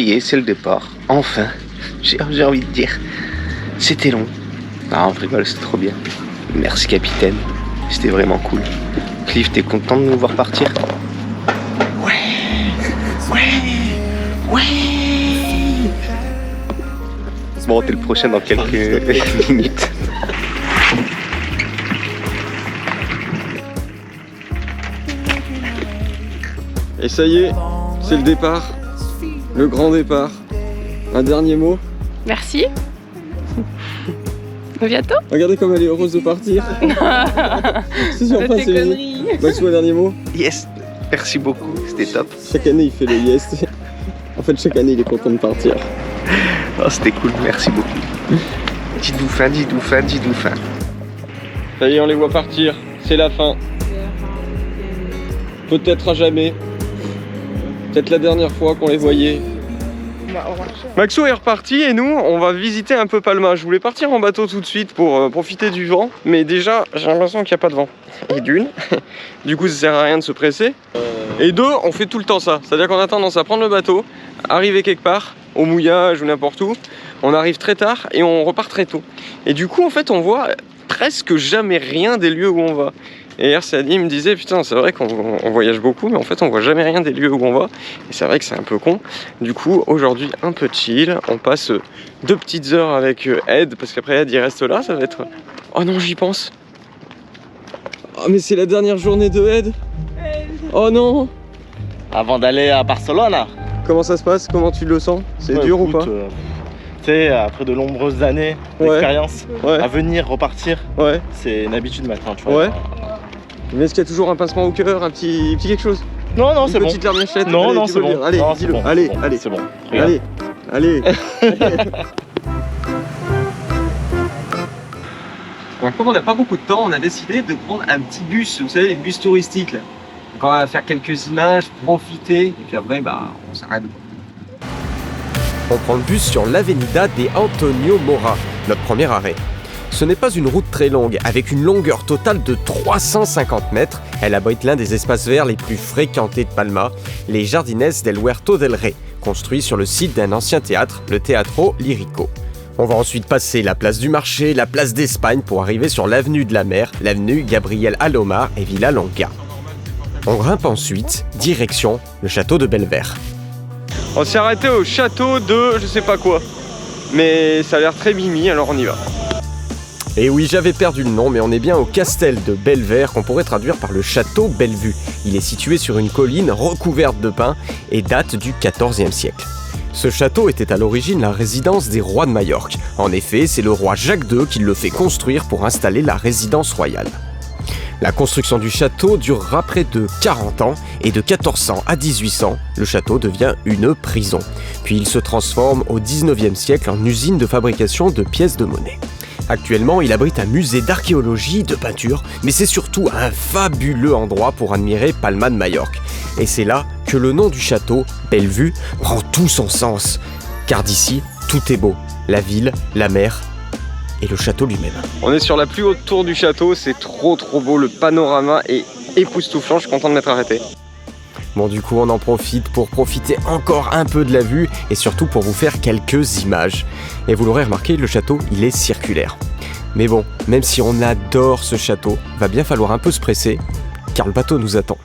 Et c'est le départ, enfin, j'ai envie de dire. C'était long. Non, on rigole, c'était trop bien. Merci capitaine, c'était vraiment cool. Cliff, t'es content de nous voir partir? Ouais. Bon, t'es le prochain dans quelques minutes. Et ça y est, c'est le départ. Le grand départ. Un dernier mot. Merci. À bientôt. Regardez comme elle est heureuse de partir. C'est sûr, pas, c'est fini. Maxou, un dernier mot. Yes, merci beaucoup, c'était top. Chaque année, il fait le yes. En fait, chaque année, il est content de partir. Oh, c'était cool, merci beaucoup. Dis dauphin. Ça y est, on les voit partir. C'est la fin. Peut-être à jamais. Peut-être la dernière fois qu'on les voyait. Maxou est reparti et nous, on va visiter un peu Palma. Je voulais partir en bateau tout de suite pour profiter du vent. Mais déjà, j'ai l'impression qu'il n'y a pas de vent. Et d'une, du coup, ça sert à rien de se presser. Et deux, on fait tout le temps ça. C'est-à-dire qu'on a tendance à prendre le bateau, arriver quelque part, au mouillage ou n'importe où. On arrive très tard et on repart très tôt. Et du coup, en fait, on voit presque jamais rien des lieux où on va. Et hier, Sadi me disait, putain, c'est vrai qu'on voyage beaucoup, mais en fait, on voit jamais rien des lieux où on va. Et c'est vrai que c'est un peu con. Du coup, aujourd'hui, un peu chill. On passe 2 petites heures avec Ed, parce qu'après Ed, il reste là. Ça va être... Oh non, j'y pense. Oh, mais c'est la dernière journée de Ed. Oh non. Avant d'aller à Barcelone. Comment ça se passe? Comment tu le sens? C'est dur ou pas? Tu sais, après de nombreuses années d'expérience, à venir, repartir, c'est une habitude maintenant, tu vois. Mais est-ce qu'il y a toujours un pincement au cœur, un petit quelque chose? Non, c'est bon. Une petite larmichette? Non, c'est bon. Allez, dis-le. Allez, c'est bon. Allez. Bon, comme on n'a pas beaucoup de temps, on a décidé de prendre un petit bus, vous savez, les bus touristiques là. Donc on va faire quelques images, profiter, et puis après, on s'arrête. On prend le bus sur l'Avenida de Antonio Mora, notre premier arrêt. Ce n'est pas une route très longue, avec une longueur totale de 350 mètres. Elle abrite l'un des espaces verts les plus fréquentés de Palma, les Jardines del Huerto del Rey, construit sur le site d'un ancien théâtre, le Teatro Lírico. On va ensuite passer la place du Marché, la place d'Espagne pour arriver sur l'avenue de la Mer, l'avenue Gabriel Alomar et Villa Longa. On grimpe ensuite, direction le château de Belver. On s'est arrêté au château de je sais pas quoi, mais ça a l'air très mimi, alors on y va. Et oui, j'avais perdu le nom, mais on est bien au Castel de Belver, qu'on pourrait traduire par le château Bellevue. Il est situé sur une colline recouverte de pins et date du XIVe siècle. Ce château était à l'origine la résidence des rois de Majorque. En effet, c'est le roi Jacques II qui le fait construire pour installer la résidence royale. La construction du château durera près de 40 ans et de 1400 à 1800, le château devient une prison. Puis il se transforme au XIXe siècle en usine de fabrication de pièces de monnaie. Actuellement, il abrite un musée d'archéologie, de peinture, mais c'est surtout un fabuleux endroit pour admirer Palma de Majorque. Et c'est là que le nom du château, Bellevue, prend tout son sens. Car d'ici, tout est beau. La ville, la mer et le château lui-même. On est sur la plus haute tour du château, c'est trop beau, le panorama est époustouflant, je suis content de m'être arrêté. Bon, du coup, on en profite pour profiter encore un peu de la vue et surtout pour vous faire quelques images. Et vous l'aurez remarqué, le château, il est circulaire. Mais bon, même si on adore ce château, va bien falloir un peu se presser, car le bateau nous attend.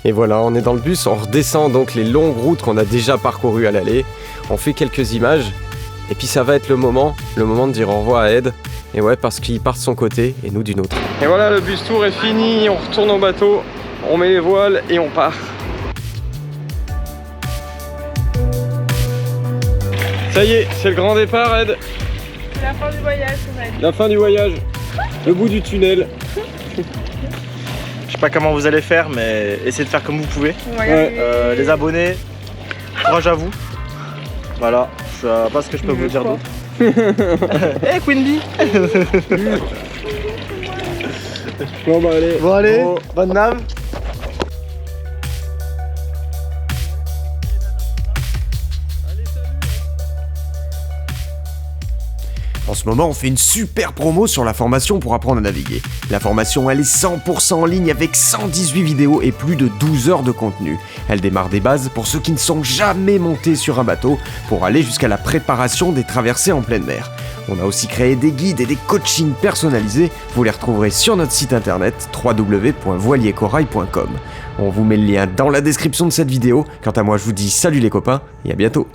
Et voilà, on est dans le bus, on redescend donc les longues routes qu'on a déjà parcourues à l'aller. On fait quelques images, et puis ça va être le moment de dire au revoir à Ed. Et ouais, parce qu'il part de son côté et nous d'une autre. Et voilà, le bus tour est fini, on retourne au bateau, on met les voiles et on part. Ça y est, c'est le grand départ, Ed. C'est la fin du voyage, Ed. La fin du voyage, le bout du tunnel. Je sais pas comment vous allez faire, mais essayez de faire comme vous pouvez. Les abonnés, courage à vous. Voilà, je sais pas ce que je peux vous dire d'autre. Hey Queen Bee. Bon allez, bonne nave. En ce moment, on fait une super promo sur la formation pour apprendre à naviguer. La formation, elle est 100% en ligne avec 118 vidéos et plus de 12 heures de contenu. Elle démarre des bases pour ceux qui ne sont jamais montés sur un bateau pour aller jusqu'à la préparation des traversées en pleine mer. On a aussi créé des guides et des coachings personnalisés. Vous les retrouverez sur notre site internet www.voiliercorail.com. On vous met le lien dans la description de cette vidéo. Quant à moi, je vous dis salut les copains et à bientôt.